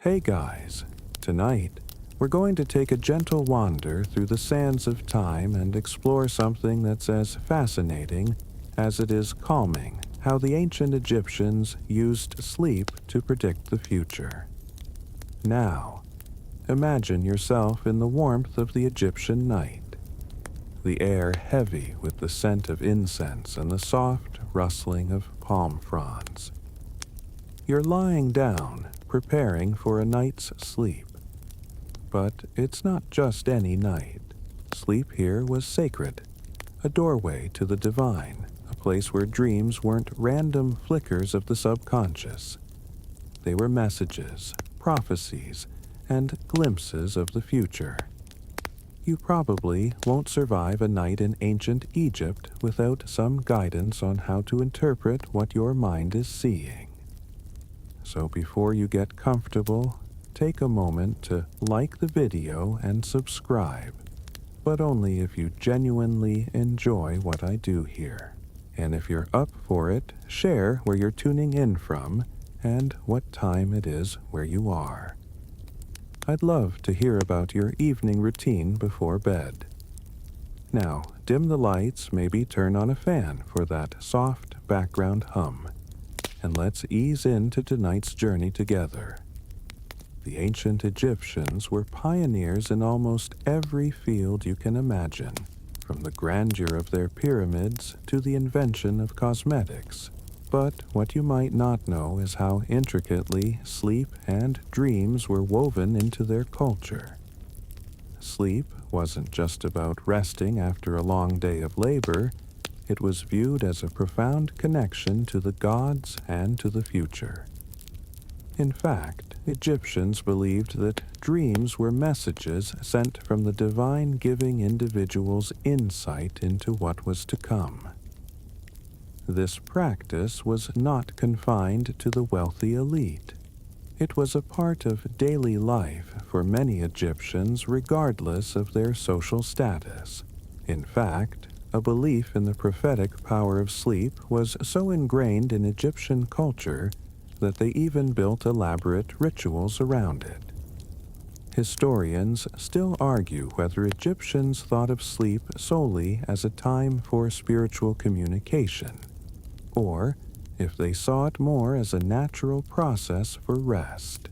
Hey guys, tonight we're going to take a gentle wander through the sands of time and explore something that's as fascinating as it is calming: how the ancient Egyptians used sleep to predict the future. Now, imagine yourself in the warmth of the Egyptian night, the air heavy with the scent of incense and the soft rustling of palm fronds. You're lying down, preparing for a night's sleep. But it's not just any night. Sleep here was sacred, a doorway to the divine, a place where dreams weren't random flickers of the subconscious. They were messages, prophecies, and glimpses of the future. You probably won't survive a night in ancient Egypt without some guidance on how to interpret what your mind is seeing. So before you get comfortable, take a moment to like the video and subscribe, but only if you genuinely enjoy what I do here. And if you're up for it, share where you're tuning in from and what time it is where you are. I'd love to hear about your evening routine before bed. Now, dim the lights, maybe turn on a fan for that soft background hum, and let's ease into tonight's journey together. The ancient Egyptians were pioneers in almost every field you can imagine, from the grandeur of their pyramids to the invention of cosmetics. But what you might not know is how intricately sleep and dreams were woven into their culture. Sleep wasn't just about resting after a long day of labor. It was viewed as a profound connection to the gods and to the future. In fact, Egyptians believed that dreams were messages sent from the divine, giving individuals insight into what was to come. This practice was not confined to the wealthy elite. It was a part of daily life for many Egyptians regardless of their social status. In fact, a belief in the prophetic power of sleep was so ingrained in Egyptian culture that they even built elaborate rituals around it. Historians still argue whether Egyptians thought of sleep solely as a time for spiritual communication, or if they saw it more as a natural process for rest.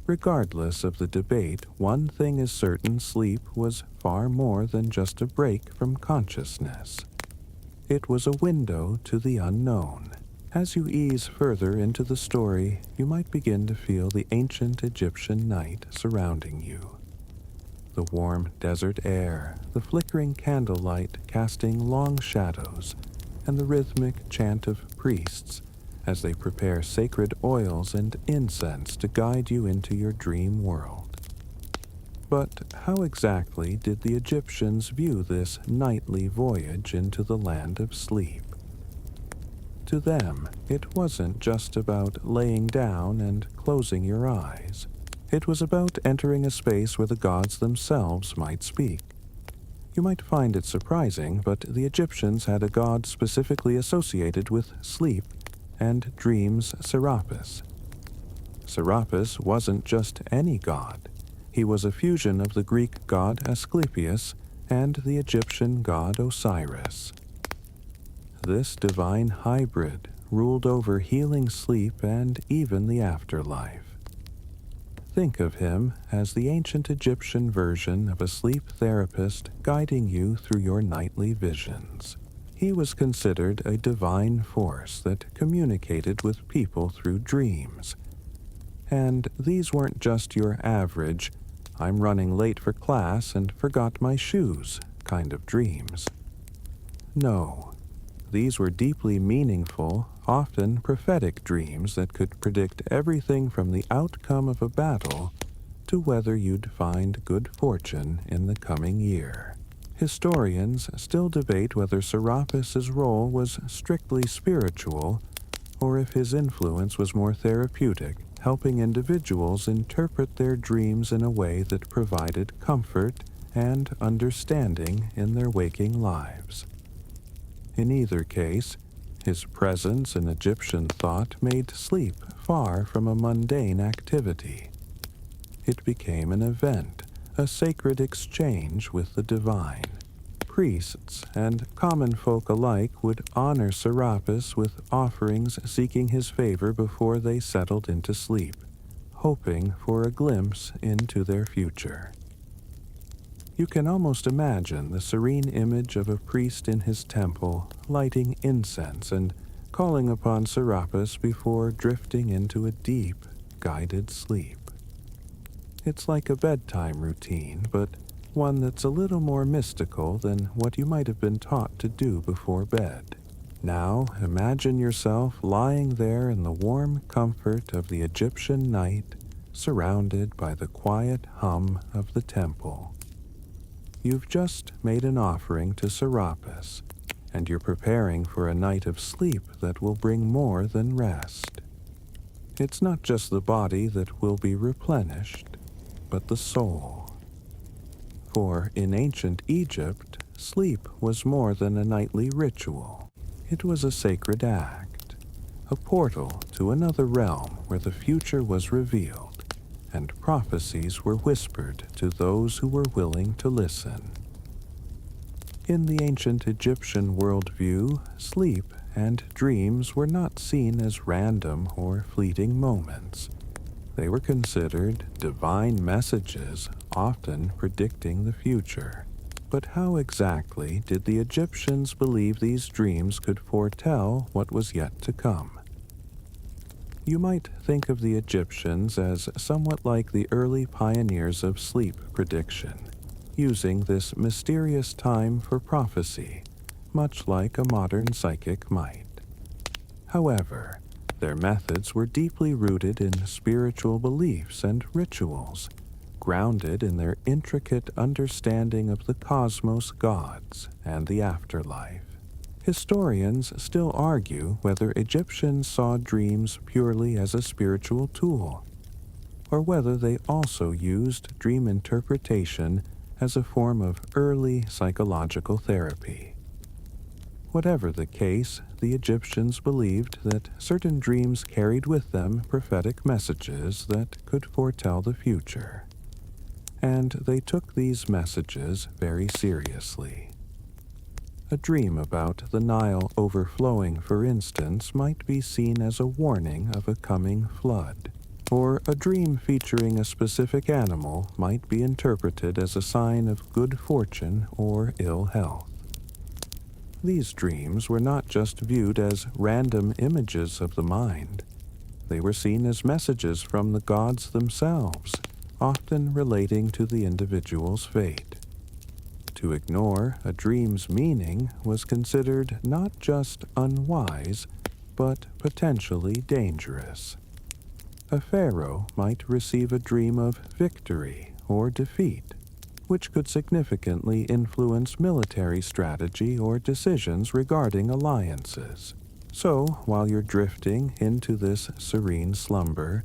Regardless of the debate, one thing is certain: sleep was far more than just a break from consciousness. It was a window to the unknown. As you ease further into the story, you might begin to feel the ancient Egyptian night surrounding you. The warm desert air, the flickering candlelight casting long shadows, and the rhythmic chant of priests as they prepare sacred oils and incense to guide you into your dream world. But how exactly did the Egyptians view this nightly voyage into the land of sleep? To them, it wasn't just about laying down and closing your eyes. It was about entering a space where the gods themselves might speak. You might find it surprising, but the Egyptians had a god specifically associated with sleep and dreams: Serapis. Serapis wasn't just any god. He was a fusion of the Greek god Asclepius and the Egyptian god Osiris. This divine hybrid ruled over healing sleep and even the afterlife. Think of him as the ancient Egyptian version of a sleep therapist guiding you through your nightly visions. He was considered a divine force that communicated with people through dreams. And these weren't just your average, "I'm running late for class and forgot my shoes" kind of dreams. No, these were deeply meaningful, often prophetic dreams that could predict everything from the outcome of a battle to whether you'd find good fortune in the coming year. Historians still debate whether Serapis's role was strictly spiritual or if his influence was more therapeutic, helping individuals interpret their dreams in a way that provided comfort and understanding in their waking lives. In either case, His presence in Egyptian thought made sleep far from a mundane activity. It became an event, a sacred exchange with the divine. Priests and common folk alike would honor Serapis with offerings seeking his favor before they settled into sleep, hoping for a glimpse into their future. You can almost imagine the serene image of a priest in his temple, lighting incense and calling upon Serapis before drifting into a deep, guided sleep. It's like a bedtime routine, but one that's a little more mystical than what you might have been taught to do before bed. Now imagine yourself lying there in the warm comfort of the Egyptian night, surrounded by the quiet hum of the temple. You've just made an offering to Serapis, and you're preparing for a night of sleep that will bring more than rest. It's not just the body that will be replenished, but the soul. For in ancient Egypt, sleep was more than a nightly ritual. It was a sacred act, a portal to another realm where the future was revealed, and prophecies were whispered to those who were willing to listen. In the ancient Egyptian worldview, sleep and dreams were not seen as random or fleeting moments. They were considered divine messages, often predicting the future. But how exactly did the Egyptians believe these dreams could foretell what was yet to come? You might think of the Egyptians as somewhat like the early pioneers of sleep prediction, using this mysterious time for prophecy, much like a modern psychic might. However, their methods were deeply rooted in spiritual beliefs and rituals, grounded in their intricate understanding of the cosmos, gods, and the afterlife. Historians still argue whether Egyptians saw dreams purely as a spiritual tool, or whether they also used dream interpretation as a form of early psychological therapy. Whatever the case, the Egyptians believed that certain dreams carried with them prophetic messages that could foretell the future. And they took these messages very seriously. A dream about the Nile overflowing, for instance, might be seen as a warning of a coming flood, or a dream featuring a specific animal might be interpreted as a sign of good fortune or ill health. These dreams were not just viewed as random images of the mind. They were seen as messages from the gods themselves, often relating to the individual's fate. To ignore a dream's meaning was considered not just unwise, but potentially dangerous. A pharaoh might receive a dream of victory or defeat, which could significantly influence military strategy or decisions regarding alliances. So, while you're drifting into this serene slumber,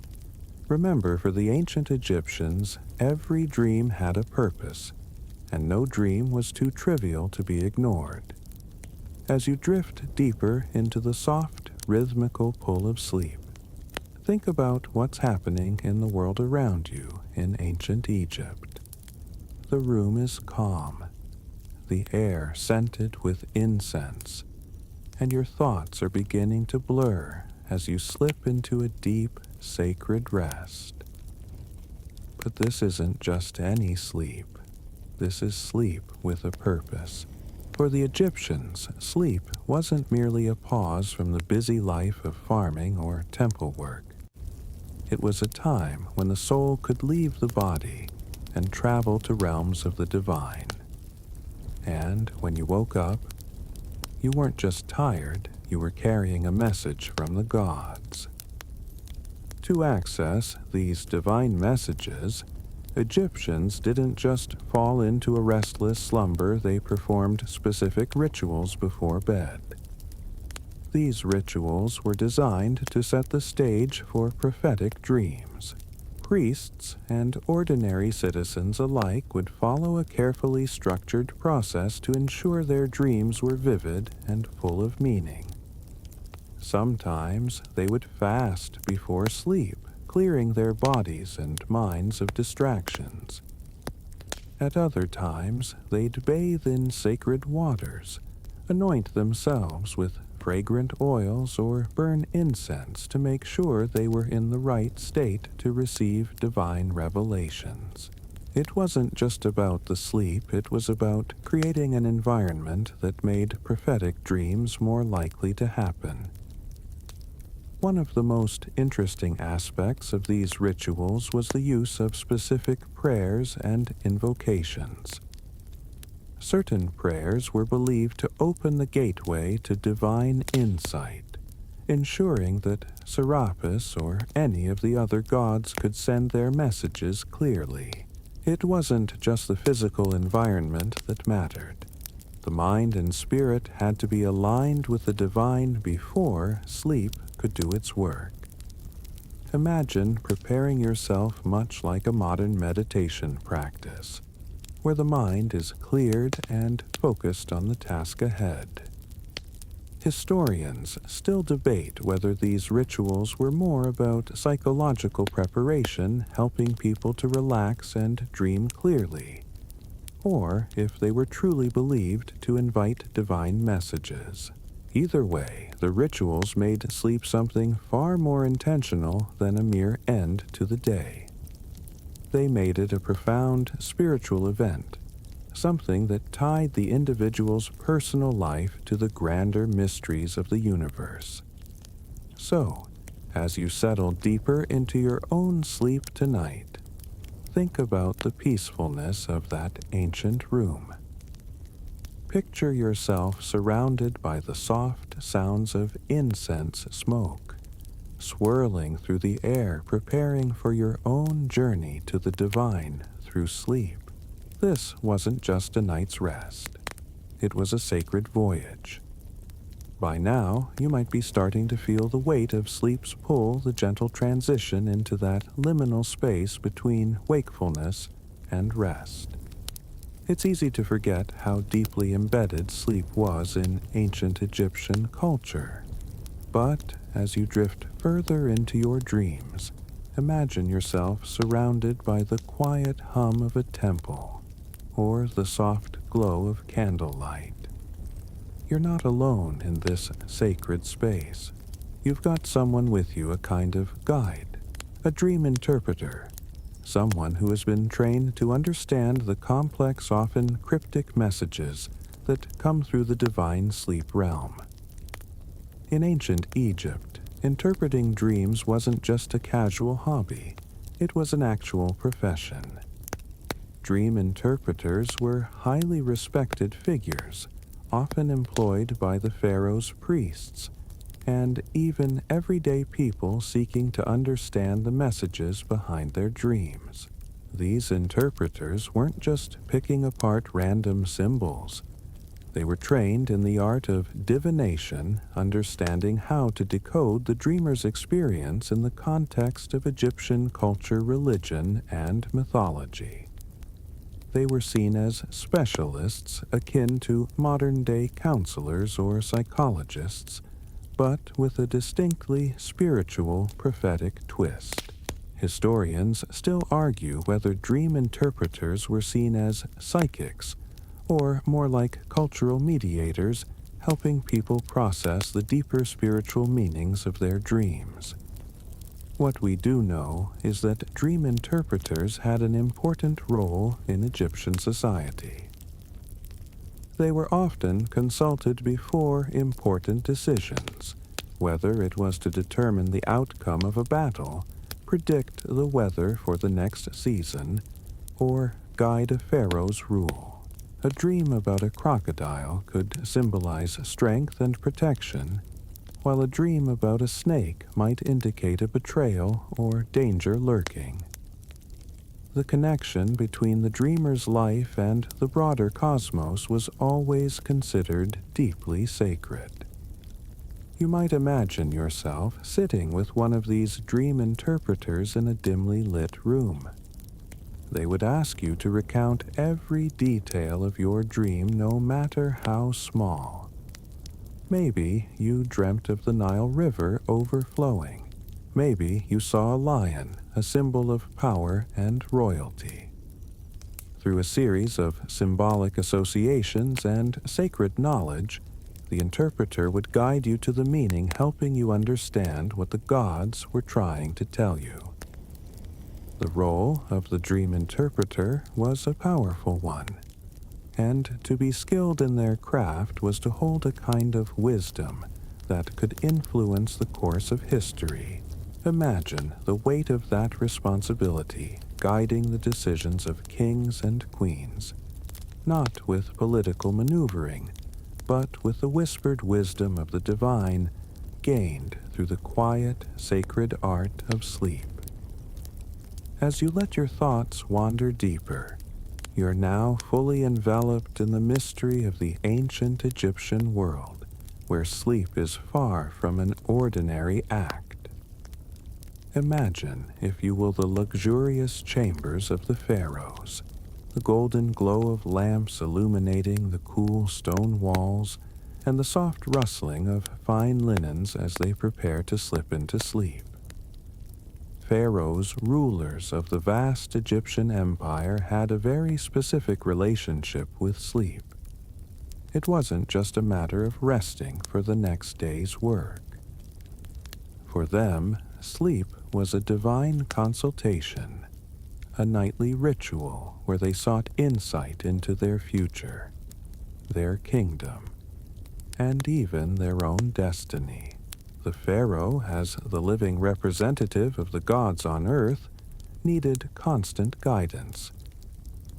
remember, for the ancient Egyptians, every dream had a purpose, and no dream was too trivial to be ignored. As you drift deeper into the soft, rhythmical pull of sleep, think about what's happening in the world around you in ancient Egypt. The room is calm, the air scented with incense, and your thoughts are beginning to blur as you slip into a deep, sacred rest. But this isn't just any sleep. This is sleep with a purpose. For the Egyptians, sleep wasn't merely a pause from the busy life of farming or temple work. It was a time when the soul could leave the body and travel to realms of the divine. And when you woke up, you weren't just tired, you were carrying a message from the gods. To access these divine messages, Egyptians didn't just fall into a restless slumber, they performed specific rituals before bed. These rituals were designed to set the stage for prophetic dreams. Priests and ordinary citizens alike would follow a carefully structured process to ensure their dreams were vivid and full of meaning. Sometimes they would fast before sleep, clearing their bodies and minds of distractions. At other times, they'd bathe in sacred waters, anoint themselves with fragrant oils, or burn incense to make sure they were in the right state to receive divine revelations. It wasn't just about the sleep, it was about creating an environment that made prophetic dreams more likely to happen. One of the most interesting aspects of these rituals was the use of specific prayers and invocations. Certain prayers were believed to open the gateway to divine insight, ensuring that Serapis or any of the other gods could send their messages clearly. It wasn't just the physical environment that mattered. The mind and spirit had to be aligned with the divine before sleep could do its work. Imagine preparing yourself much like a modern meditation practice, where the mind is cleared and focused on the task ahead. Historians still debate whether these rituals were more about psychological preparation, helping people to relax and dream clearly, or if they were truly believed to invite divine messages. Either way, the rituals made sleep something far more intentional than a mere end to the day. They made it a profound spiritual event, something that tied the individual's personal life to the grander mysteries of the universe. So, as you settle deeper into your own sleep tonight, think about the peacefulness of that ancient room. Picture yourself surrounded by the soft sounds of incense smoke, swirling through the air, preparing for your own journey to the divine through sleep. This wasn't just a night's rest. It was a sacred voyage. By now, you might be starting to feel the weight of sleep's pull, the gentle transition into that liminal space between wakefulness and rest. It's easy to forget how deeply embedded sleep was in ancient Egyptian culture. But as you drift further into your dreams, imagine yourself surrounded by the quiet hum of a temple, or the soft glow of candlelight. You're not alone in this sacred space. You've got someone with you, a kind of guide, a dream interpreter, someone who has been trained to understand the complex, often cryptic messages that come through the divine sleep realm. In ancient Egypt, interpreting dreams wasn't just a casual hobby, it was an actual profession. Dream interpreters were highly respected figures, often employed by the pharaoh's priests, and even everyday people seeking to understand the messages behind their dreams. These interpreters weren't just picking apart random symbols. They were trained in the art of divination, understanding how to decode the dreamer's experience in the context of Egyptian culture, religion, and mythology. They were seen as specialists akin to modern-day counselors or psychologists, but with a distinctly spiritual, prophetic twist. Historians still argue whether dream interpreters were seen as psychics, or more like cultural mediators, helping people process the deeper spiritual meanings of their dreams. What we do know is that dream interpreters had an important role in Egyptian society. They were often consulted before important decisions, whether it was to determine the outcome of a battle, predict the weather for the next season, or guide a pharaoh's rule. A dream about a crocodile could symbolize strength and protection, while a dream about a snake might indicate a betrayal or danger lurking. The connection between the dreamer's life and the broader cosmos was always considered deeply sacred. You might imagine yourself sitting with one of these dream interpreters in a dimly lit room. They would ask you to recount every detail of your dream, no matter how small. Maybe you dreamt of the Nile River overflowing. Maybe you saw a lion, a symbol of power and royalty. Through a series of symbolic associations and sacred knowledge, the interpreter would guide you to the meaning, helping you understand what the gods were trying to tell you. The role of the dream interpreter was a powerful one, and to be skilled in their craft was to hold a kind of wisdom that could influence the course of history. Imagine the weight of that responsibility guiding the decisions of kings and queens, not with political maneuvering, but with the whispered wisdom of the divine gained through the quiet, sacred art of sleep. As you let your thoughts wander deeper, you're now fully enveloped in the mystery of the ancient Egyptian world, where sleep is far from an ordinary act. Imagine, if you will, the luxurious chambers of the pharaohs, the golden glow of lamps illuminating the cool stone walls, and the soft rustling of fine linens as they prepare to slip into sleep. Pharaohs, rulers of the vast Egyptian empire, had a very specific relationship with sleep. It wasn't just a matter of resting for the next day's work. For them, sleep was a divine consultation, a nightly ritual where they sought insight into their future, their kingdom, and even their own destiny. The pharaoh, as the living representative of the gods on earth, needed constant guidance,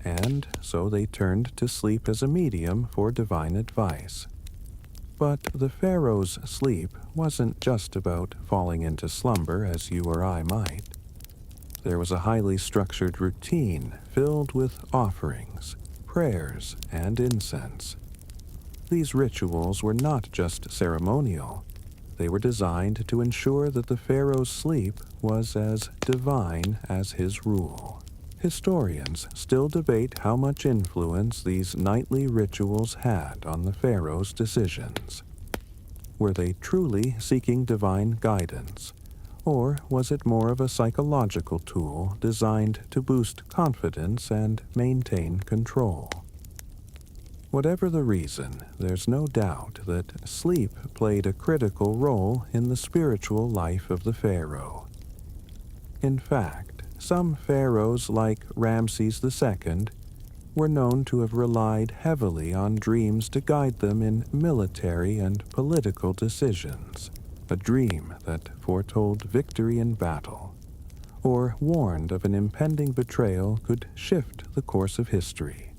and so they turned to sleep as a medium for divine advice. But the pharaoh's sleep wasn't just about falling into slumber as you or I might. There was a highly structured routine filled with offerings, prayers, and incense. These rituals were not just ceremonial. They were designed to ensure that the pharaoh's sleep was as divine as his rule. Historians still debate how much influence these nightly rituals had on the pharaoh's decisions. Were they truly seeking divine guidance, or was it more of a psychological tool designed to boost confidence and maintain control? Whatever the reason, there's no doubt that sleep played a critical role in the spiritual life of the pharaoh. In fact, some pharaohs like Ramses II were known to have relied heavily on dreams to guide them in military and political decisions. A dream that foretold victory in battle, or warned of an impending betrayal, could shift the course of history.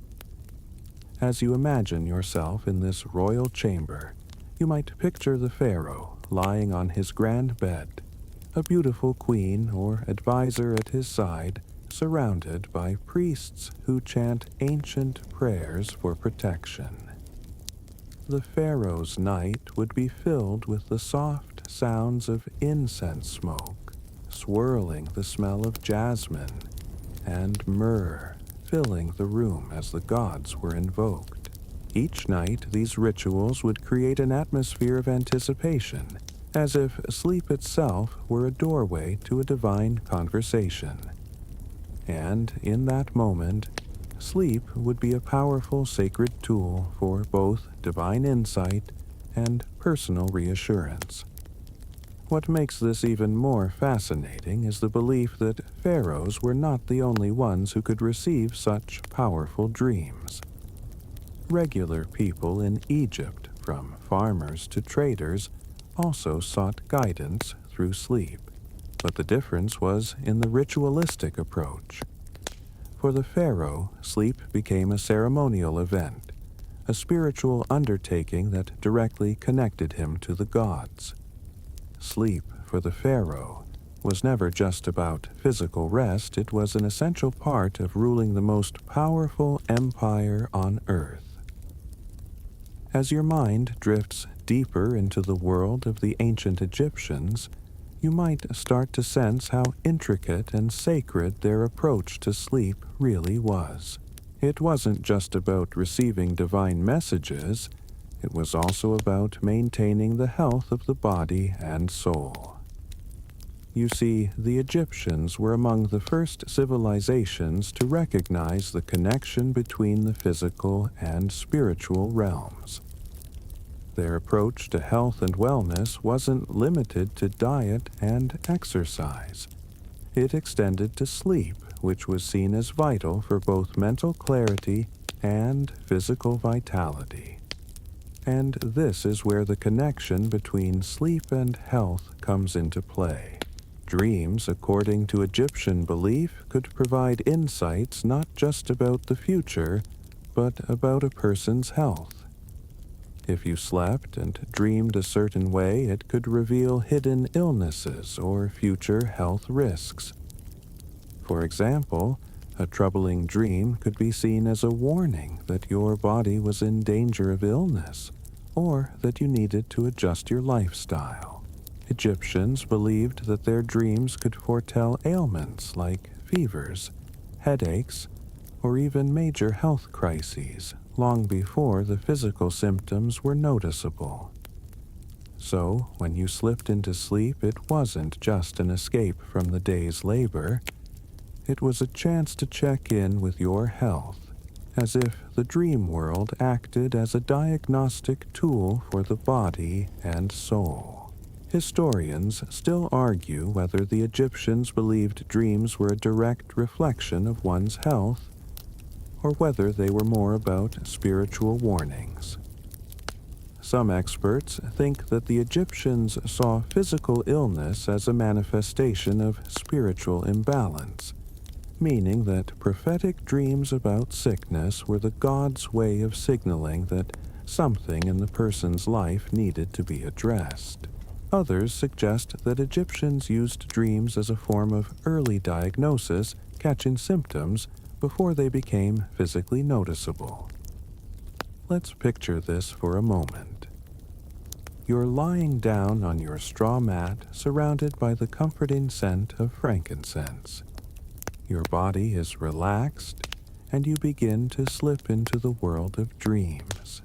As you imagine yourself in this royal chamber, you might picture the pharaoh lying on his grand bed, a beautiful queen or advisor at his side, surrounded by priests who chant ancient prayers for protection. The pharaoh's night would be filled with the soft sounds of incense smoke, swirling the smell of jasmine, and myrrh filling the room as the gods were invoked. Each night, these rituals would create an atmosphere of anticipation, as if sleep itself were a doorway to a divine conversation. And in that moment, sleep would be a powerful sacred tool for both divine insight and personal reassurance. What makes this even more fascinating is the belief that pharaohs were not the only ones who could receive such powerful dreams. Regular people in Egypt, from farmers to traders, also sought guidance through sleep, but the difference was in the ritualistic approach. For the pharaoh, sleep became a ceremonial event, a spiritual undertaking that directly connected him to the gods. Sleep, for the pharaoh, was never just about physical rest. It was an essential part of ruling the most powerful empire on earth. As your mind drifts deeper into the world of the ancient Egyptians, you might start to sense how intricate and sacred their approach to sleep really was. It wasn't just about receiving divine messages. It was also about maintaining the health of the body and soul. You see, the Egyptians were among the first civilizations to recognize the connection between the physical and spiritual realms. Their approach to health and wellness wasn't limited to diet and exercise. It extended to sleep, which was seen as vital for both mental clarity and physical vitality. And this is where the connection between sleep and health comes into play. Dreams, according to Egyptian belief, could provide insights not just about the future, but about a person's health. If you slept and dreamed a certain way, it could reveal hidden illnesses or future health risks. For example, a troubling dream could be seen as a warning that your body was in danger of illness, or that you needed to adjust your lifestyle. Egyptians believed that their dreams could foretell ailments like fevers, headaches, or even major health crises long before the physical symptoms were noticeable. So, when you slipped into sleep, it wasn't just an escape from the day's labor. It was a chance to check in with your health, as if the dream world acted as a diagnostic tool for the body and soul. Historians still argue whether the Egyptians believed dreams were a direct reflection of one's health, or whether they were more about spiritual warnings. Some experts think that the Egyptians saw physical illness as a manifestation of spiritual imbalance, meaning that prophetic dreams about sickness were the gods' way of signaling that something in the person's life needed to be addressed. Others suggest that Egyptians used dreams as a form of early diagnosis, catching symptoms before they became physically noticeable. Let's picture this for a moment. You're lying down on your straw mat, surrounded by the comforting scent of frankincense. Your body is relaxed, and you begin to slip into the world of dreams.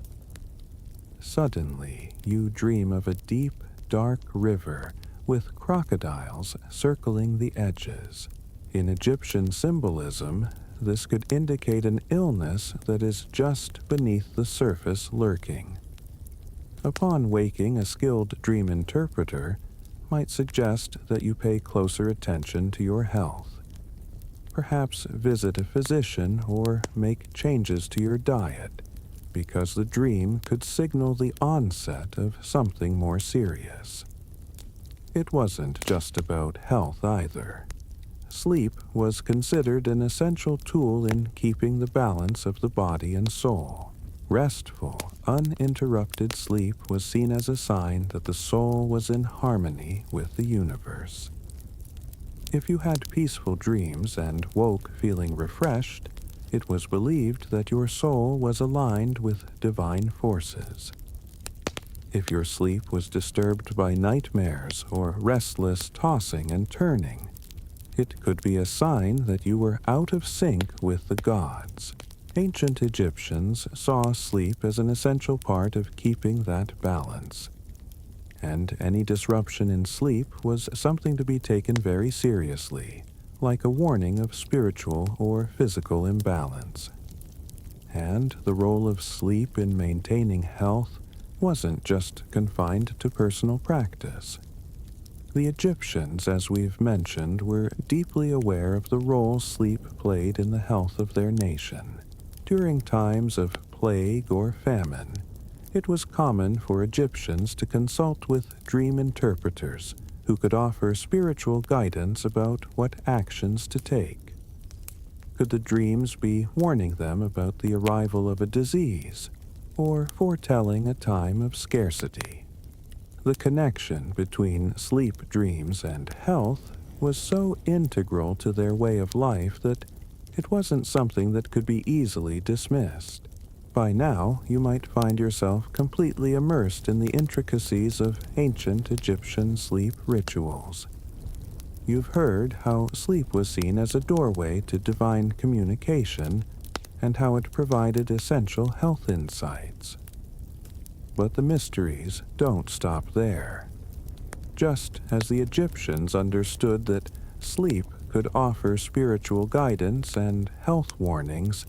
Suddenly, you dream of a deep, dark river with crocodiles circling the edges. In Egyptian symbolism, this could indicate an illness that is just beneath the surface lurking. Upon waking, a skilled dream interpreter might suggest that you pay closer attention to your health. Perhaps visit a physician or make changes to your diet, because the dream could signal the onset of something more serious. It wasn't just about health either. Sleep was considered an essential tool in keeping the balance of the body and soul. Restful, uninterrupted sleep was seen as a sign that the soul was in harmony with the universe. If you had peaceful dreams and woke feeling refreshed, it was believed that your soul was aligned with divine forces. If your sleep was disturbed by nightmares or restless tossing and turning, it could be a sign that you were out of sync with the gods. Ancient Egyptians saw sleep as an essential part of keeping that balance, and any disruption in sleep was something to be taken very seriously, like a warning of spiritual or physical imbalance. And the role of sleep in maintaining health wasn't just confined to personal practice. The Egyptians, as we've mentioned, were deeply aware of the role sleep played in the health of their nation. During times of plague or famine, it was common for Egyptians to consult with dream interpreters who could offer spiritual guidance about what actions to take. Could the dreams be warning them about the arrival of a disease, or foretelling a time of scarcity? The connection between sleep dreams and health was so integral to their way of life that it wasn't something that could be easily dismissed. By now, you might find yourself completely immersed in the intricacies of ancient Egyptian sleep rituals. You've heard how sleep was seen as a doorway to divine communication and how it provided essential health insights. But the mysteries don't stop there. Just as the Egyptians understood that sleep could offer spiritual guidance and health warnings,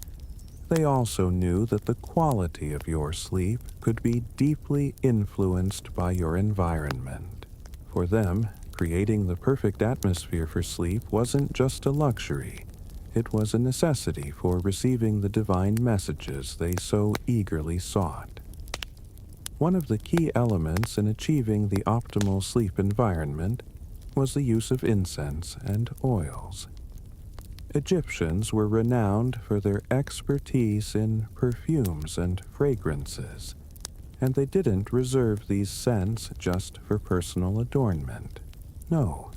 they also knew that the quality of your sleep could be deeply influenced by your environment. For them, creating the perfect atmosphere for sleep wasn't just a luxury, it was a necessity for receiving the divine messages they so eagerly sought. One of the key elements in achieving the optimal sleep environment was the use of incense and oils. Egyptians were renowned for their expertise in perfumes and fragrances, and they didn't reserve these scents just for personal adornment. No,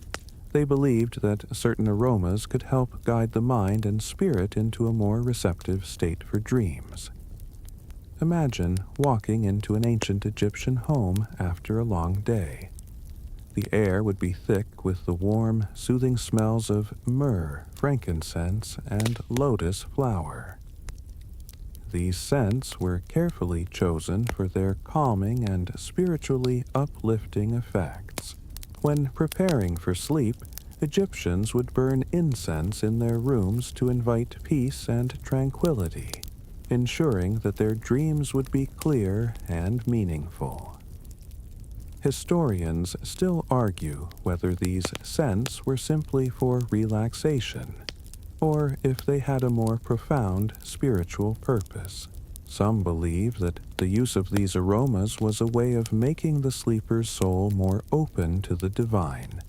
they believed that certain aromas could help guide the mind and spirit into a more receptive state for dreams. Imagine walking into an ancient Egyptian home after a long day. The air would be thick with the warm, soothing smells of myrrh, frankincense, and lotus flower. These scents were carefully chosen for their calming and spiritually uplifting effects. When preparing for sleep, Egyptians would burn incense in their rooms to invite peace and tranquility, ensuring that their dreams would be clear and meaningful. Historians still argue whether these scents were simply for relaxation, or if they had a more profound spiritual purpose. Some believe that the use of these aromas was a way of making the sleeper's soul more open to the divine,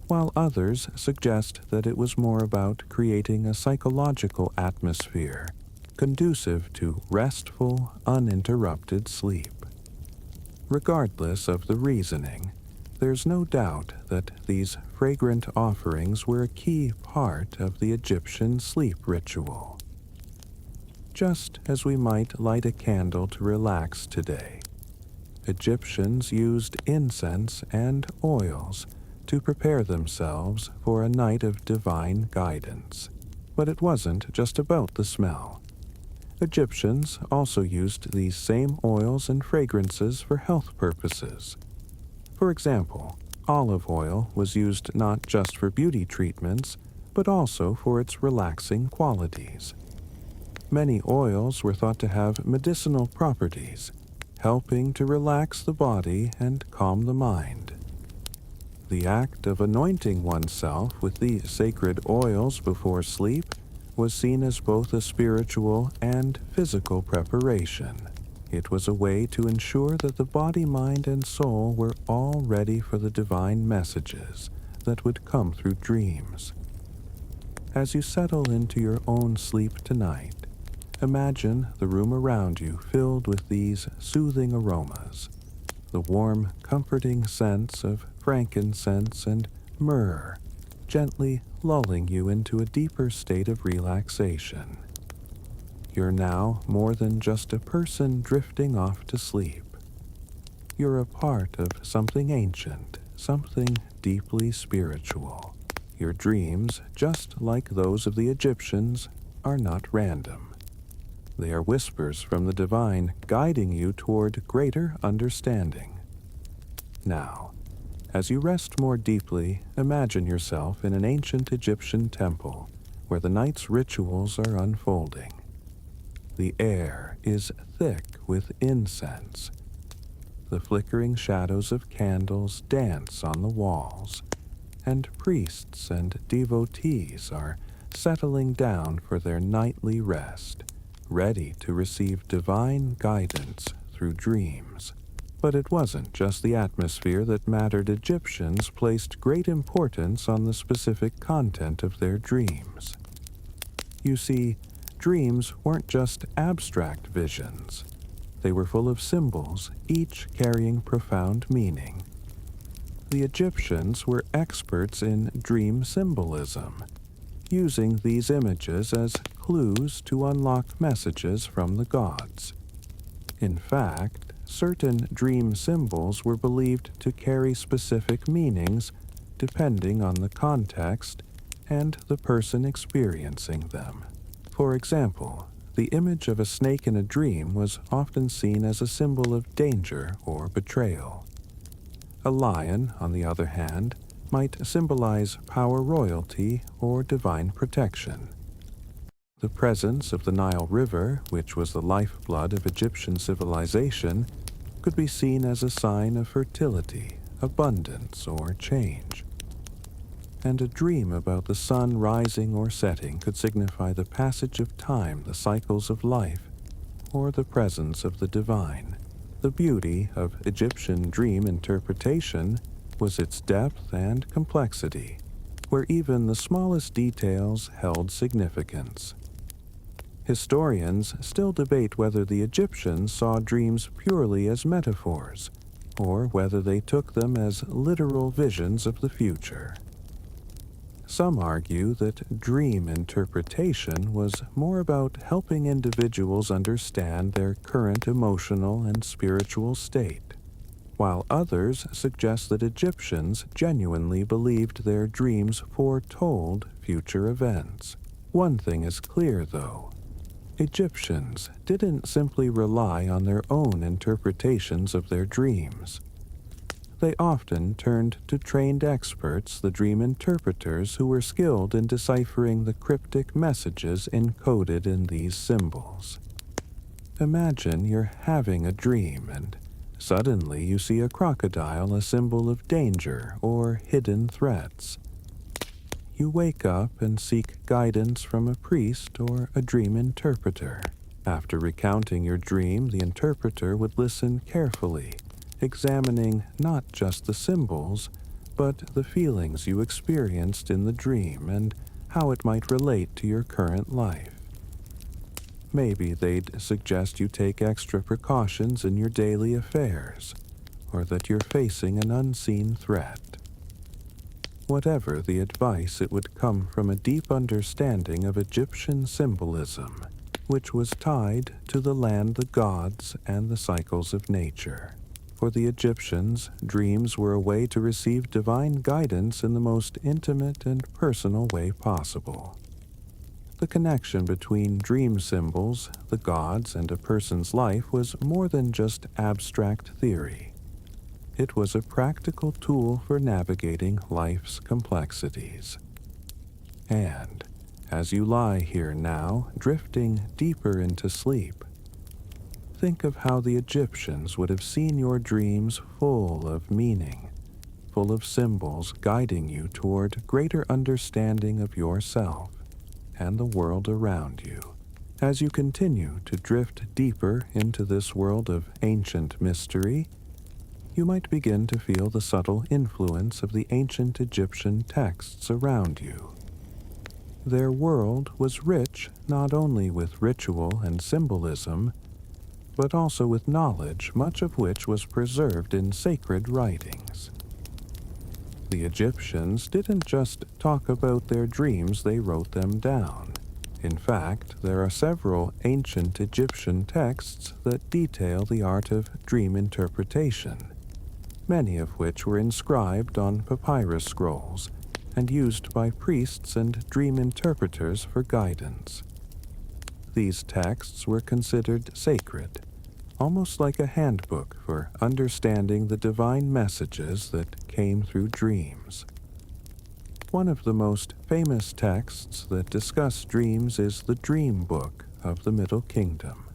while others suggest that it was more about creating a psychological atmosphere conducive to restful, uninterrupted sleep. Regardless of the reasoning, there's no doubt that these fragrant offerings were a key part of the Egyptian sleep ritual. Just as we might light a candle to relax today, Egyptians used incense and oils to prepare themselves for a night of divine guidance. But it wasn't just about the smell. Egyptians also used these same oils and fragrances for health purposes. For example, olive oil was used not just for beauty treatments, but also for its relaxing qualities. Many oils were thought to have medicinal properties, helping to relax the body and calm the mind. The act of anointing oneself with these sacred oils before sleep was seen as both a spiritual and physical preparation. It was a way to ensure that the body, mind, and soul were all ready for the divine messages that would come through dreams. As you settle into your own sleep tonight, imagine the room around you filled with these soothing aromas, the warm, comforting scents of frankincense and myrrh, gently lulling you into a deeper state of relaxation. You're now more than just a person drifting off to sleep. You're a part of something ancient, something deeply spiritual. Your dreams, just like those of the Egyptians, are not random. They are whispers from the divine guiding you toward greater understanding. Now, as you rest more deeply, imagine yourself in an ancient Egyptian temple where the night's rituals are unfolding. The air is thick with incense. The flickering shadows of candles dance on the walls, and priests and devotees are settling down for their nightly rest, ready to receive divine guidance through dreams. But it wasn't just the atmosphere that mattered. Egyptians placed great importance on the specific content of their dreams. You see, dreams weren't just abstract visions. They were full of symbols, each carrying profound meaning. The Egyptians were experts in dream symbolism, using these images as clues to unlock messages from the gods. In fact, certain dream symbols were believed to carry specific meanings depending on the context and the person experiencing them. For example, the image of a snake in a dream was often seen as a symbol of danger or betrayal. A lion, on the other hand, might symbolize power, royalty, or divine protection. The presence of the Nile River, which was the lifeblood of Egyptian civilization, could be seen as a sign of fertility, abundance, or change. And a dream about the sun rising or setting could signify the passage of time, the cycles of life, or the presence of the divine. The beauty of Egyptian dream interpretation was its depth and complexity, where even the smallest details held significance. Historians still debate whether the Egyptians saw dreams purely as metaphors, or whether they took them as literal visions of the future. Some argue that dream interpretation was more about helping individuals understand their current emotional and spiritual state, while others suggest that Egyptians genuinely believed their dreams foretold future events. One thing is clear, though. Egyptians didn't simply rely on their own interpretations of their dreams. They often turned to trained experts, the dream interpreters, who were skilled in deciphering the cryptic messages encoded in these symbols. Imagine you're having a dream and suddenly you see a crocodile, a symbol of danger or hidden threats. You wake up and seek guidance from a priest or a dream interpreter. After recounting your dream, the interpreter would listen carefully, examining not just the symbols, but the feelings you experienced in the dream and how it might relate to your current life. Maybe they'd suggest you take extra precautions in your daily affairs, or that you're facing an unseen threat. Whatever the advice, it would come from a deep understanding of Egyptian symbolism, which was tied to the land, the gods, and the cycles of nature. For the Egyptians, dreams were a way to receive divine guidance in the most intimate and personal way possible. The connection between dream symbols, the gods, and a person's life was more than just abstract theory. It was a practical tool for navigating life's complexities. And as you lie here now, drifting deeper into sleep, think of how the Egyptians would have seen your dreams full of meaning, full of symbols guiding you toward greater understanding of yourself and the world around you. As you continue to drift deeper into this world of ancient mystery, you might begin to feel the subtle influence of the ancient Egyptian texts around you. Their world was rich not only with ritual and symbolism, but also with knowledge, much of which was preserved in sacred writings. The Egyptians didn't just talk about their dreams, they wrote them down. In fact, there are several ancient Egyptian texts that detail the art of dream interpretation, many of which were inscribed on papyrus scrolls and used by priests and dream interpreters for guidance. These texts were considered sacred, almost like a handbook for understanding the divine messages that came through dreams. One of the most famous texts that discuss dreams is the Dream Book of the Middle Kingdom,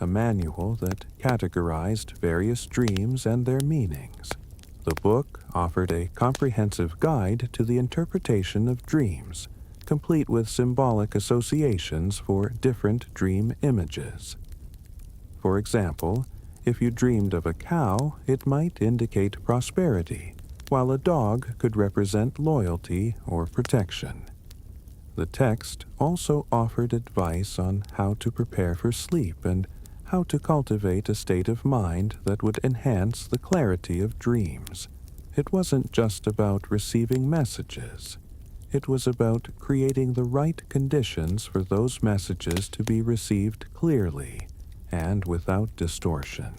a manual that categorized various dreams and their meanings. The book offered a comprehensive guide to the interpretation of dreams, complete with symbolic associations for different dream images. For example, if you dreamed of a cow, it might indicate prosperity, while a dog could represent loyalty or protection. The text also offered advice on how to prepare for sleep and how to cultivate a state of mind that would enhance the clarity of dreams. It wasn't just about receiving messages. It was about creating the right conditions for those messages to be received clearly and without distortion.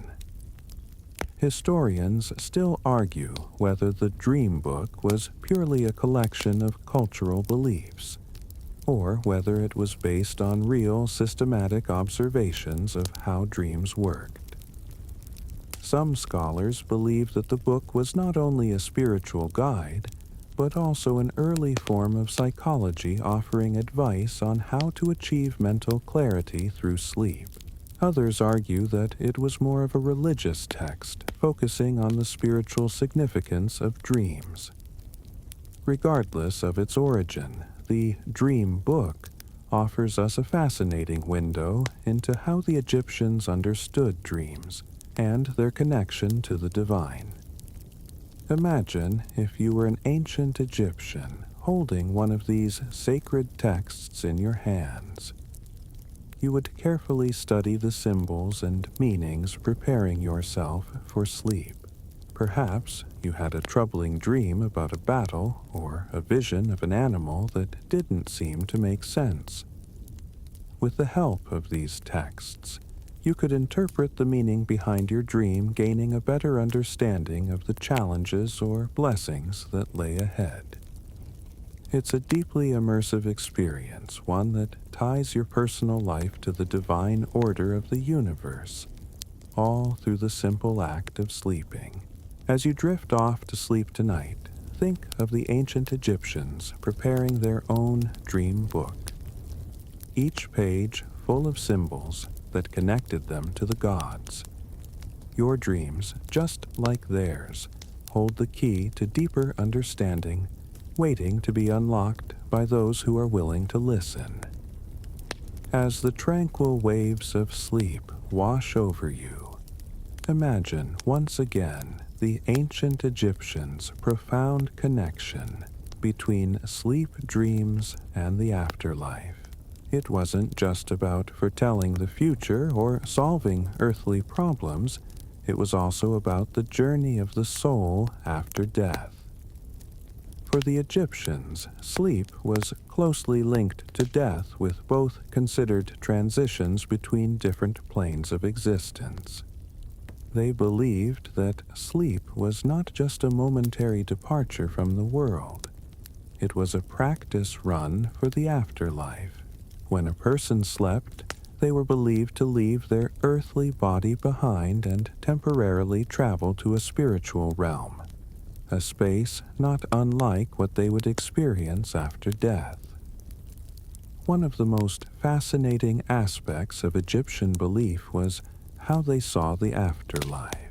Historians still argue whether the Dream Book was purely a collection of cultural beliefs, or whether it was based on real systematic observations of how dreams worked. Some scholars believe that the book was not only a spiritual guide, but also an early form of psychology offering advice on how to achieve mental clarity through sleep. Others argue that it was more of a religious text, focusing on the spiritual significance of dreams. Regardless of its origin, the Dream Book offers us a fascinating window into how the Egyptians understood dreams and their connection to the divine. Imagine if you were an ancient Egyptian holding one of these sacred texts in your hands. You would carefully study the symbols and meanings, preparing yourself for sleep. Perhaps you had a troubling dream about a battle or a vision of an animal that didn't seem to make sense. With the help of these texts, you could interpret the meaning behind your dream, gaining a better understanding of the challenges or blessings that lay ahead. It's a deeply immersive experience, one that ties your personal life to the divine order of the universe, all through the simple act of sleeping. As you drift off to sleep tonight, think of the ancient Egyptians preparing their own dream book, each page full of symbols that connected them to the gods. Your dreams, just like theirs, hold the key to deeper understanding, waiting to be unlocked by those who are willing to listen. As the tranquil waves of sleep wash over you, imagine once again the ancient Egyptians' profound connection between sleep dreams and the afterlife. It wasn't just about foretelling the future or solving earthly problems, it was also about the journey of the soul after death. For the Egyptians, sleep was closely linked to death, with both considered transitions between different planes of existence. They believed that sleep was not just a momentary departure from the world. It was a practice run for the afterlife. When a person slept, they were believed to leave their earthly body behind and temporarily travel to a spiritual realm, a space not unlike what they would experience after death. One of the most fascinating aspects of Egyptian belief was how they saw the afterlife.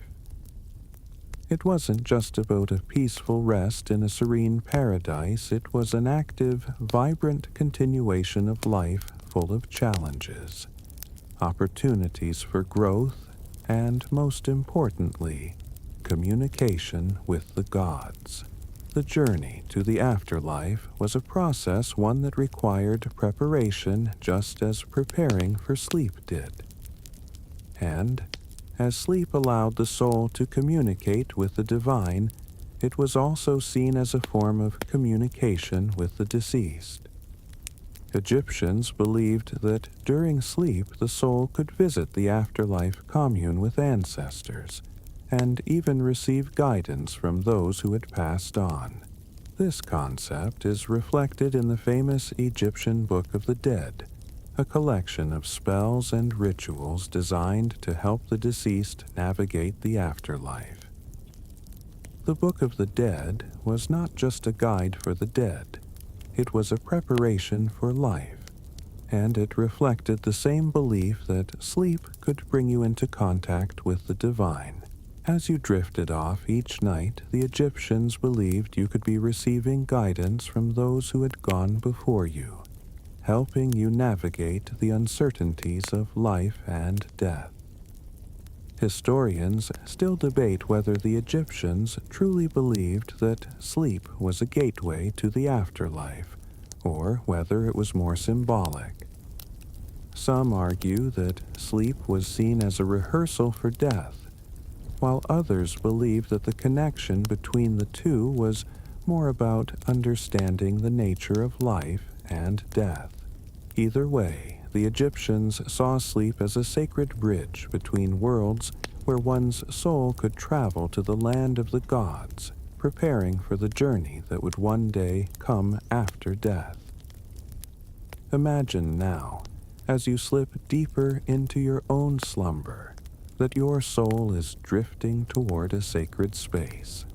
It wasn't just about a peaceful rest in a serene paradise, it was an active, vibrant continuation of life full of challenges, opportunities for growth, and most importantly, communication with the gods. The journey to the afterlife was a process, one that required preparation just as preparing for sleep did. And as sleep allowed the soul to communicate with the divine, it was also seen as a form of communication with the deceased. Egyptians believed that during sleep the soul could visit the afterlife commune with ancestors, and even receive guidance from those who had passed on. This concept is reflected in the famous Egyptian Book of the Dead, a collection of spells and rituals designed to help the deceased navigate the afterlife. The Book of the Dead was not just a guide for the dead, it was a preparation for life, and it reflected the same belief that sleep could bring you into contact with the divine. As you drifted off each night, the Egyptians believed you could be receiving guidance from those who had gone before you, helping you navigate the uncertainties of life and death. Historians still debate whether the Egyptians truly believed that sleep was a gateway to the afterlife, or whether it was more symbolic. Some argue that sleep was seen as a rehearsal for death, while others believe that the connection between the two was more about understanding the nature of life and death. Either way, the Egyptians saw sleep as a sacred bridge between worlds where one's soul could travel to the land of the gods, preparing for the journey that would one day come after death. Imagine now, as you slip deeper into your own slumber, that your soul is drifting toward a sacred space.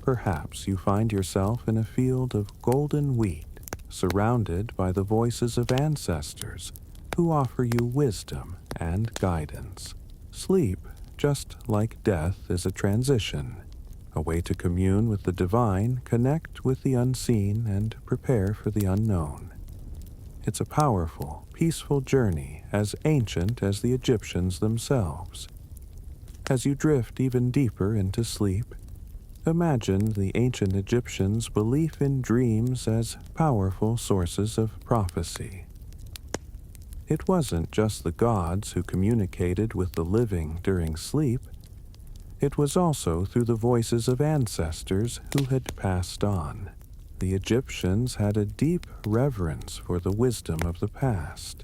Perhaps you find yourself in a field of golden wheat, surrounded by the voices of ancestors who offer you wisdom and guidance. Sleep, just like death, is a transition, a way to commune with the divine, connect with the unseen, and prepare for the unknown. It's a powerful, peaceful journey as ancient as the Egyptians themselves. As you drift even deeper into sleep, imagine the ancient Egyptians' belief in dreams as powerful sources of prophecy. It wasn't just the gods who communicated with the living during sleep. It was also through the voices of ancestors who had passed on. The Egyptians had a deep reverence for the wisdom of the past,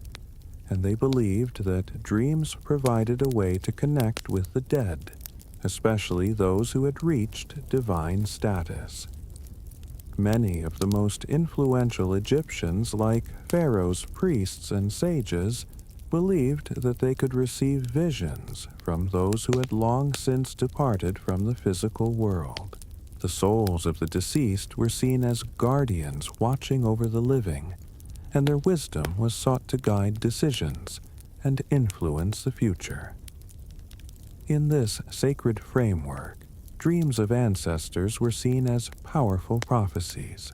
and they believed that dreams provided a way to connect with the dead, especially those who had reached divine status. Many of the most influential Egyptians, like pharaohs, priests, and sages, believed that they could receive visions from those who had long since departed from the physical world. The souls of the deceased were seen as guardians watching over the living, and their wisdom was sought to guide decisions and influence the future. In this sacred framework, dreams of ancestors were seen as powerful prophecies.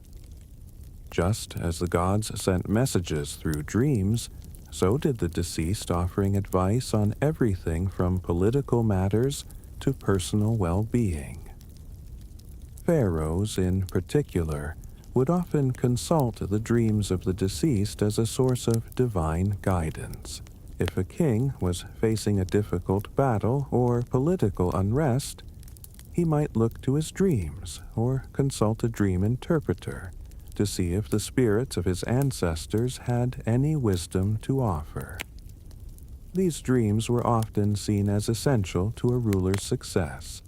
Just as the gods sent messages through dreams, so did the deceased, offering advice on everything from political matters to personal well-being. Pharaohs, in particular, would often consult the dreams of the deceased as a source of divine guidance. If a king was facing a difficult battle or political unrest, he might look to his dreams or consult a dream interpreter to see if the spirits of his ancestors had any wisdom to offer. These dreams were often seen as essential to a ruler's success,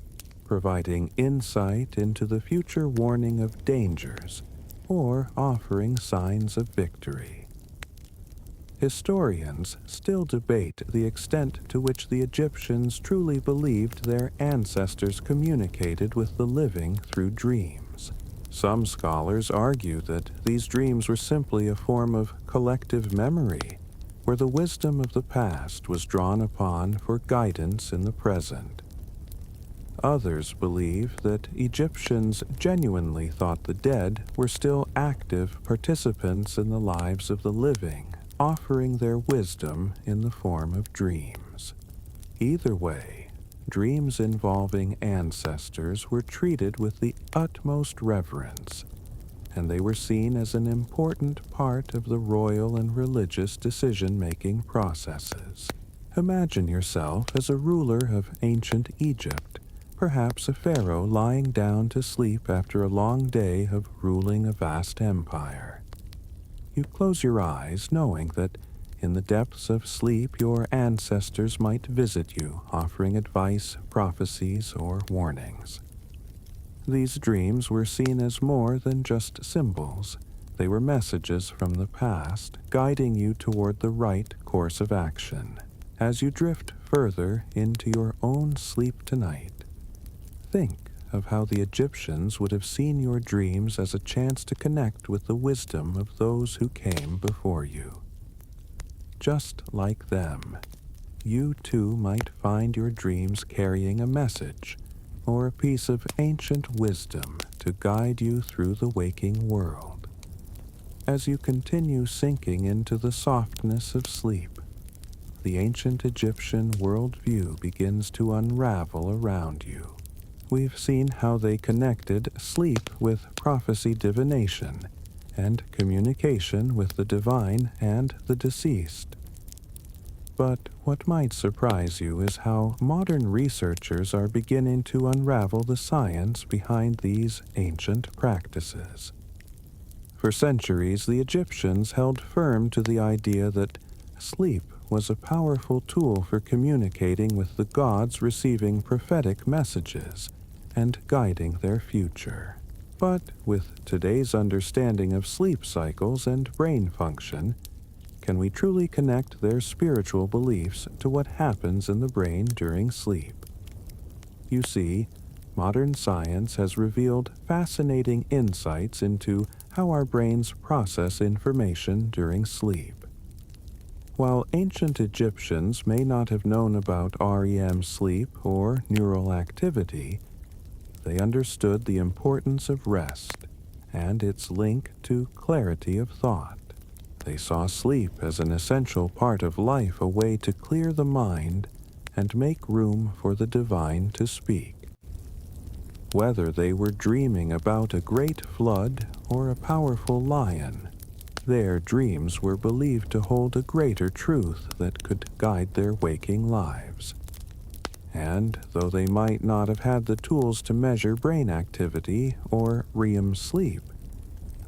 providing insight into the future, warning of dangers, or offering signs of victory. Historians still debate the extent to which the Egyptians truly believed their ancestors communicated with the living through dreams. Some scholars argue that these dreams were simply a form of collective memory, where the wisdom of the past was drawn upon for guidance in the present. Others believe that Egyptians genuinely thought the dead were still active participants in the lives of the living, offering their wisdom in the form of dreams. Either way, dreams involving ancestors were treated with the utmost reverence, and they were seen as an important part of the royal and religious decision-making processes. Imagine yourself as a ruler of ancient Egypt, perhaps a pharaoh lying down to sleep after a long day of ruling a vast empire. You close your eyes, knowing that in the depths of sleep your ancestors might visit you, offering advice, prophecies, or warnings. These dreams were seen as more than just symbols. They were messages from the past, guiding you toward the right course of action. As you drift further into your own sleep tonight, think of how the Egyptians would have seen your dreams as a chance to connect with the wisdom of those who came before you. Just like them, you too might find your dreams carrying a message or a piece of ancient wisdom to guide you through the waking world. As you continue sinking into the softness of sleep, the ancient Egyptian worldview begins to unravel around you. We've seen how they connected sleep with prophecy divination and communication with the divine and the deceased. But what might surprise you is how modern researchers are beginning to unravel the science behind these ancient practices. For centuries, the Egyptians held firm to the idea that sleep was a powerful tool for communicating with the gods, receiving prophetic messages and guiding their future. But with today's understanding of sleep cycles and brain function, can we truly connect their spiritual beliefs to what happens in the brain during sleep? You see, modern science has revealed fascinating insights into how our brains process information during sleep. While ancient Egyptians may not have known about REM sleep or neural activity, they understood the importance of rest and its link to clarity of thought. They saw sleep as an essential part of life, a way to clear the mind and make room for the divine to speak. Whether they were dreaming about a great flood or a powerful lion, their dreams were believed to hold a greater truth that could guide their waking lives. And though they might not have had the tools to measure brain activity or REM sleep,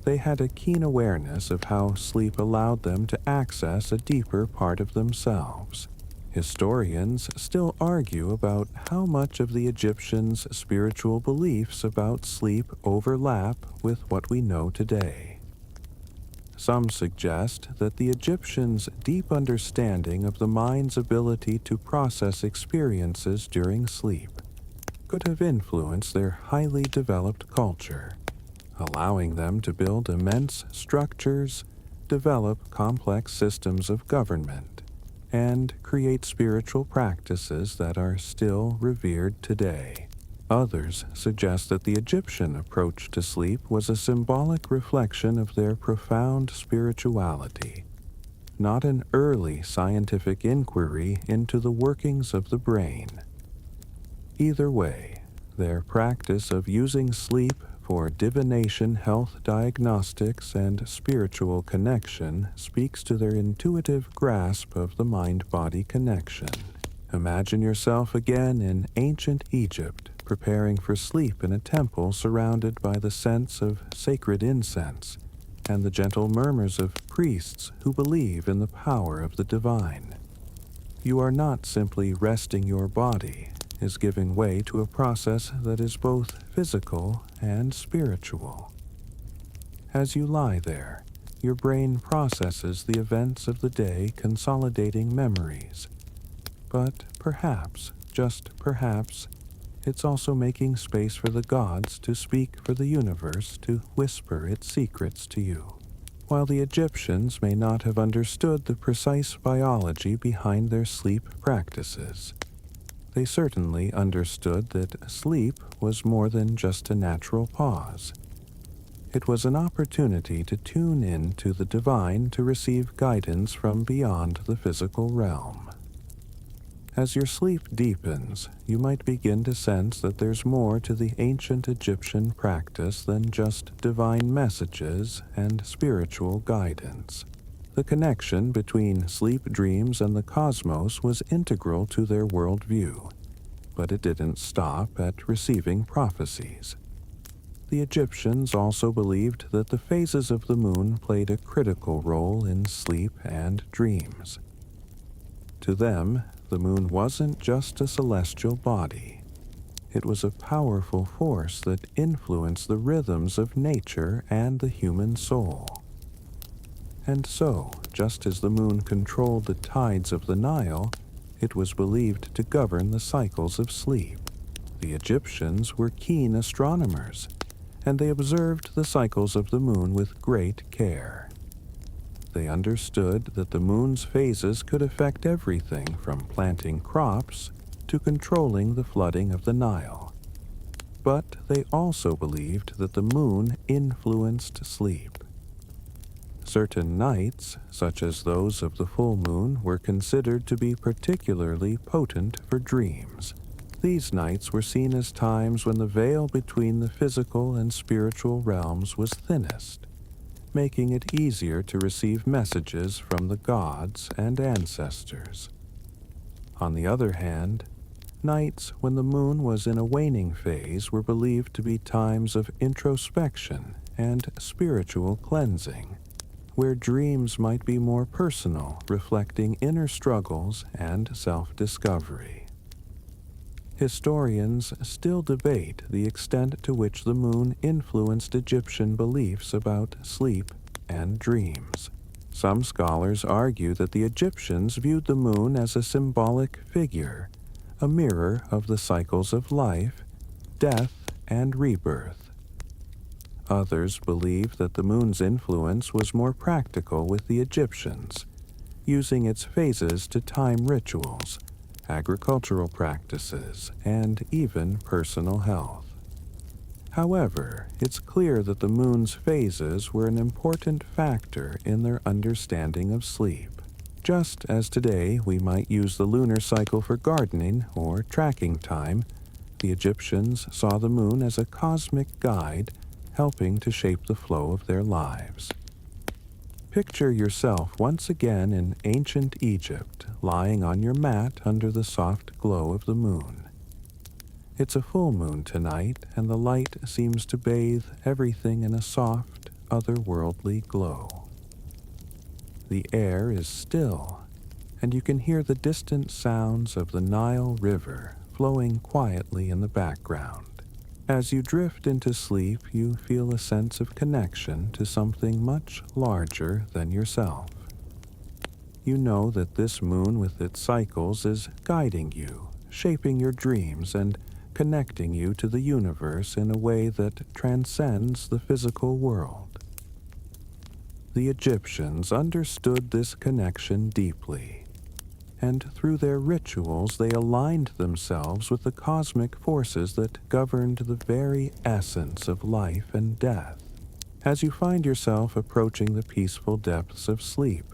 they had a keen awareness of how sleep allowed them to access a deeper part of themselves. Historians still argue about how much of the Egyptians' spiritual beliefs about sleep overlap with what we know today. Some suggest that the Egyptians' deep understanding of the mind's ability to process experiences during sleep could have influenced their highly developed culture, allowing them to build immense structures, develop complex systems of government, and create spiritual practices that are still revered today. Others suggest that the Egyptian approach to sleep was a symbolic reflection of their profound spirituality, not an early scientific inquiry into the workings of the brain. Either way, their practice of using sleep for divination, health diagnostics, and spiritual connection speaks to their intuitive grasp of the mind-body connection. Imagine yourself again in ancient Egypt, preparing for sleep in a temple surrounded by the scents of sacred incense and the gentle murmurs of priests who believe in the power of the divine. You are not simply resting your body, is giving way to a process that is both physical and spiritual. As you lie there, your brain processes the events of the day, consolidating memories. But perhaps, just perhaps, it's also making space for the gods to speak, for the universe to whisper its secrets to you. While the Egyptians may not have understood the precise biology behind their sleep practices, they certainly understood that sleep was more than just a natural pause. It was an opportunity to tune in to the divine, to receive guidance from beyond the physical realm. As your sleep deepens, you might begin to sense that there's more to the ancient Egyptian practice than just divine messages and spiritual guidance. The connection between sleep dreams and the cosmos was integral to their worldview, but it didn't stop at receiving prophecies. The Egyptians also believed that the phases of the moon played a critical role in sleep and dreams. To them, the moon wasn't just a celestial body. It was a powerful force that influenced the rhythms of nature and the human soul. And so, just as the moon controlled the tides of the Nile, it was believed to govern the cycles of sleep. The Egyptians were keen astronomers, and they observed the cycles of the moon with great care. They understood that the moon's phases could affect everything from planting crops to controlling the flooding of the Nile. But they also believed that the moon influenced sleep. Certain nights, such as those of the full moon, were considered to be particularly potent for dreams. These nights were seen as times when the veil between the physical and spiritual realms was thinnest, making it easier to receive messages from the gods and ancestors. On the other hand, nights when the moon was in a waning phase were believed to be times of introspection and spiritual cleansing, where dreams might be more personal, reflecting inner struggles and self-discovery. Historians still debate the extent to which the moon influenced Egyptian beliefs about sleep and dreams. Some scholars argue that the Egyptians viewed the moon as a symbolic figure, a mirror of the cycles of life, death, and rebirth. Others believe that the moon's influence was more practical with the Egyptians, using its phases to time rituals, agricultural practices, and even personal health. However, it's clear that the moon's phases were an important factor in their understanding of sleep. Just as today we might use the lunar cycle for gardening or tracking time, the Egyptians saw the moon as a cosmic guide helping to shape the flow of their lives. Picture yourself once again in ancient Egypt, lying on your mat under the soft glow of the moon. It's a full moon tonight, and the light seems to bathe everything in a soft, otherworldly glow. The air is still, and you can hear the distant sounds of the Nile River flowing quietly in the background. As you drift into sleep, you feel a sense of connection to something much larger than yourself. You know that this moon with its cycles is guiding you, shaping your dreams, and connecting you to the universe in a way that transcends the physical world. The Egyptians understood this connection deeply, and through their rituals they aligned themselves with the cosmic forces that governed the very essence of life and death. As you find yourself approaching the peaceful depths of sleep,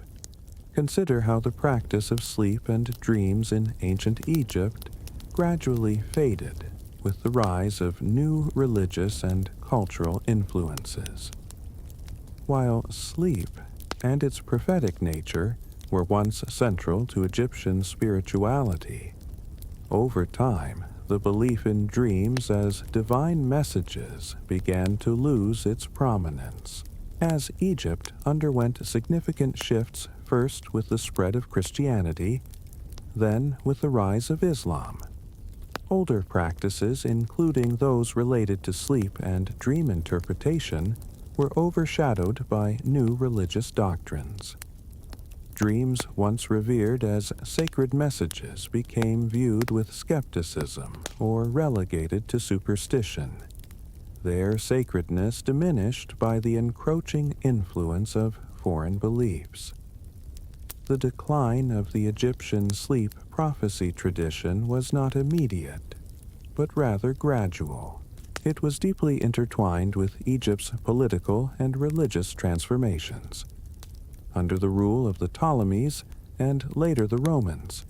consider how the practice of sleep and dreams in ancient Egypt gradually faded with the rise of new religious and cultural influences. While sleep and its prophetic nature were once central to Egyptian spirituality, over time, the belief in dreams as divine messages began to lose its prominence. As Egypt underwent significant shifts first with the spread of Christianity, then with the rise of Islam. Older practices, including those related to sleep and dream interpretation, were overshadowed by new religious doctrines. Dreams once revered as sacred messages became viewed with skepticism or relegated to superstition, their sacredness diminished by the encroaching influence of foreign beliefs. The decline of the Egyptian sleep prophecy tradition was not immediate, but rather gradual. It was deeply intertwined with Egypt's political and religious transformations. Under the rule of the Ptolemies and later the Romans,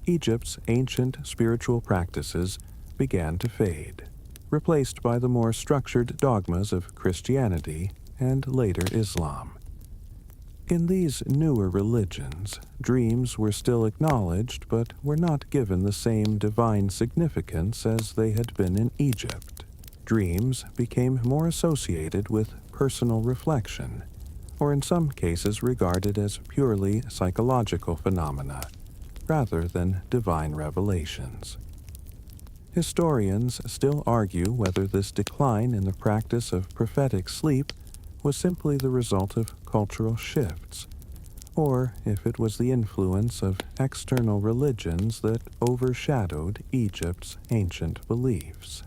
Egypt's ancient spiritual practices began to fade, replaced by the more structured dogmas of Christianity and later Islam. In these newer religions, dreams were still acknowledged but were not given the same divine significance as they had been in Egypt. Dreams became more associated with personal reflection, or in some cases regarded as purely psychological phenomena, rather than divine revelations. Historians still argue whether this decline in the practice of prophetic sleep was simply the result of cultural shifts, or if it was the influence of external religions that overshadowed Egypt's ancient beliefs.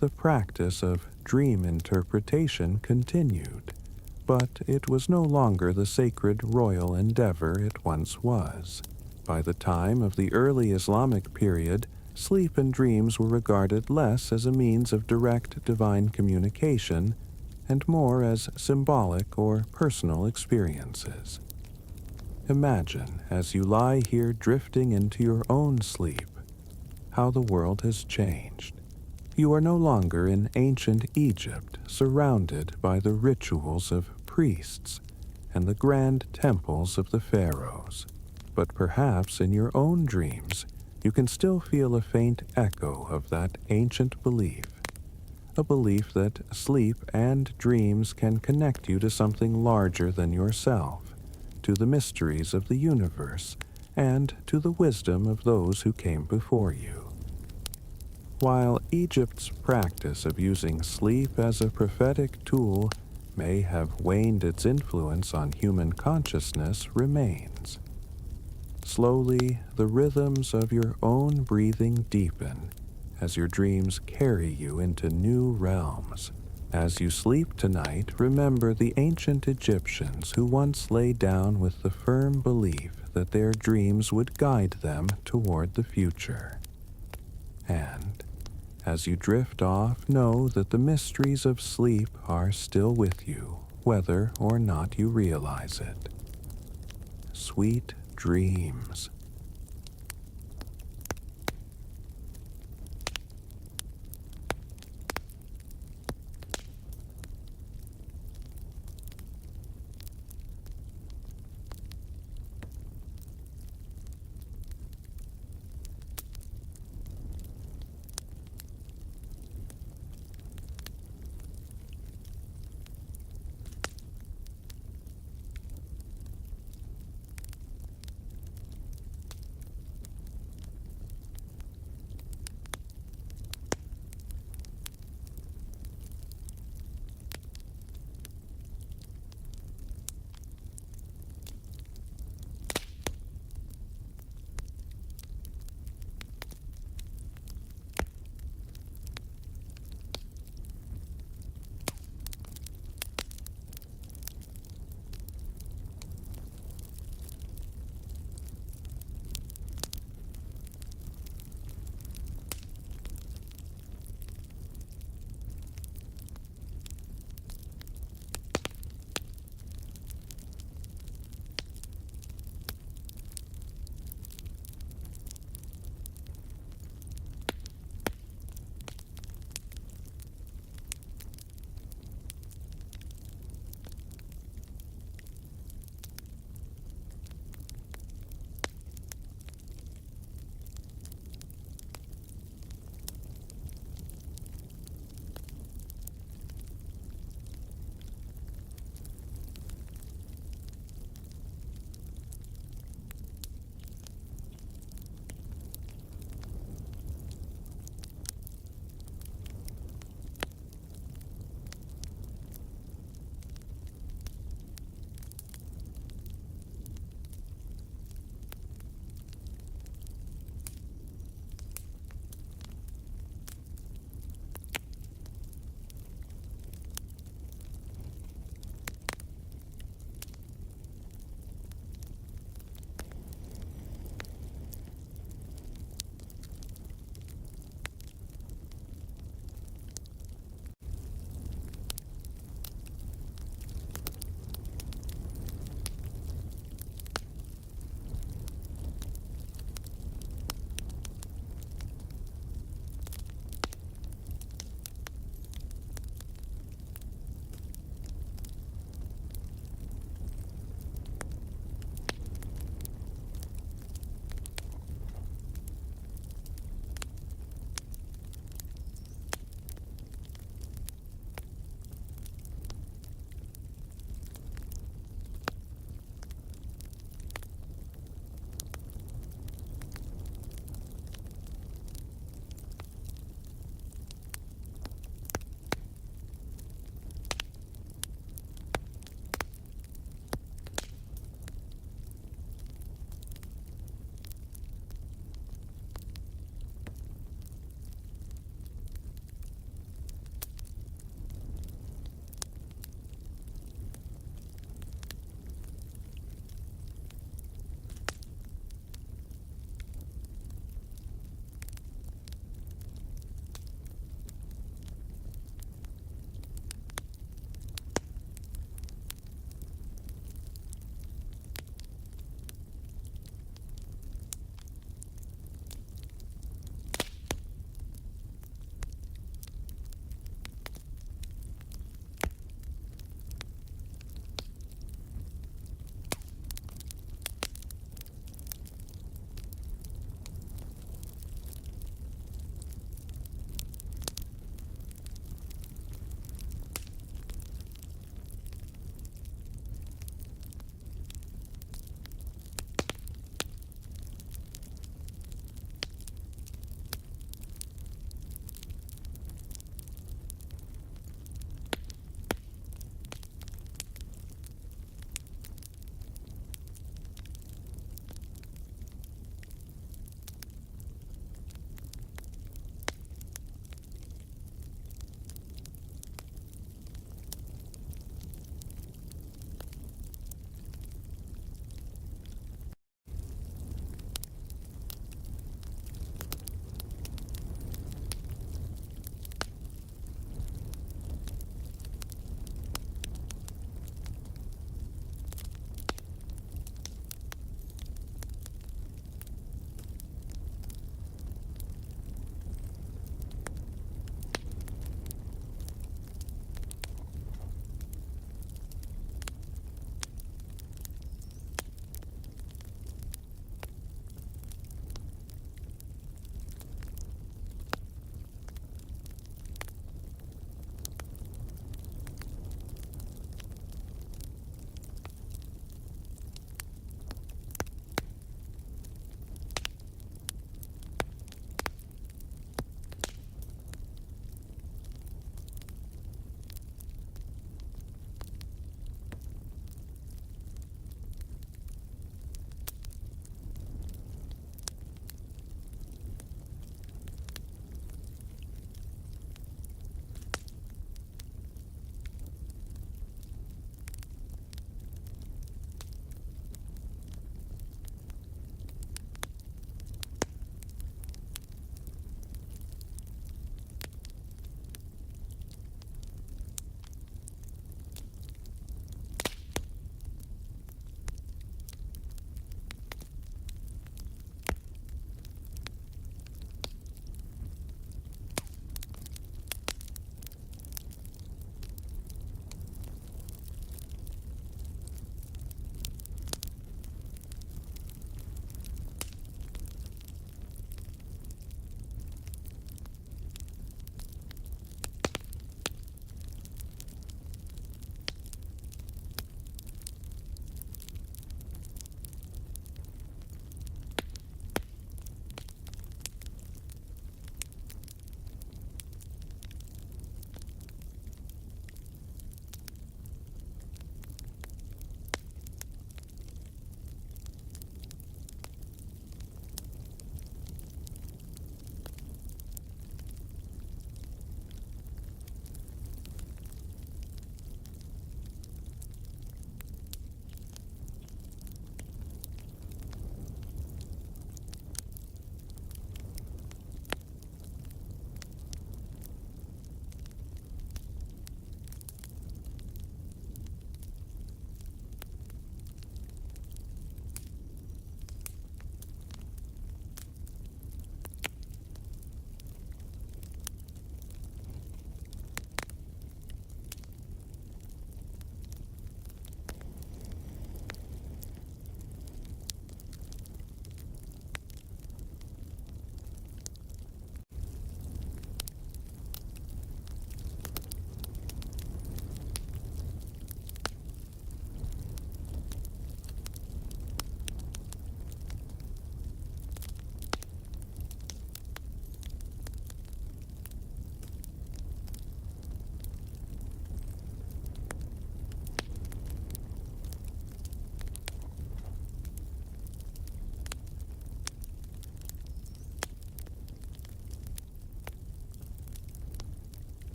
The practice of dream interpretation continued, but it was no longer the sacred royal endeavor it once was. By the time of the early Islamic period, sleep and dreams were regarded less as a means of direct divine communication and more as symbolic or personal experiences. Imagine, as you lie here drifting into your own sleep, how the world has changed. You are no longer in ancient Egypt, surrounded by the rituals of priests and the grand temples of the pharaohs. But perhaps in your own dreams, you can still feel a faint echo of that ancient belief, a belief that sleep and dreams can connect you to something larger than yourself, to the mysteries of the universe, and to the wisdom of those who came before you. While Egypt's practice of using sleep as a prophetic tool may have waned, its influence on human consciousness remains. Slowly, the rhythms of your own breathing deepen as your dreams carry you into new realms. As you sleep tonight, remember the ancient Egyptians who once lay down with the firm belief that their dreams would guide them toward the future. And as you drift off, know that the mysteries of sleep are still with you, whether or not you realize it. Sweet dreams.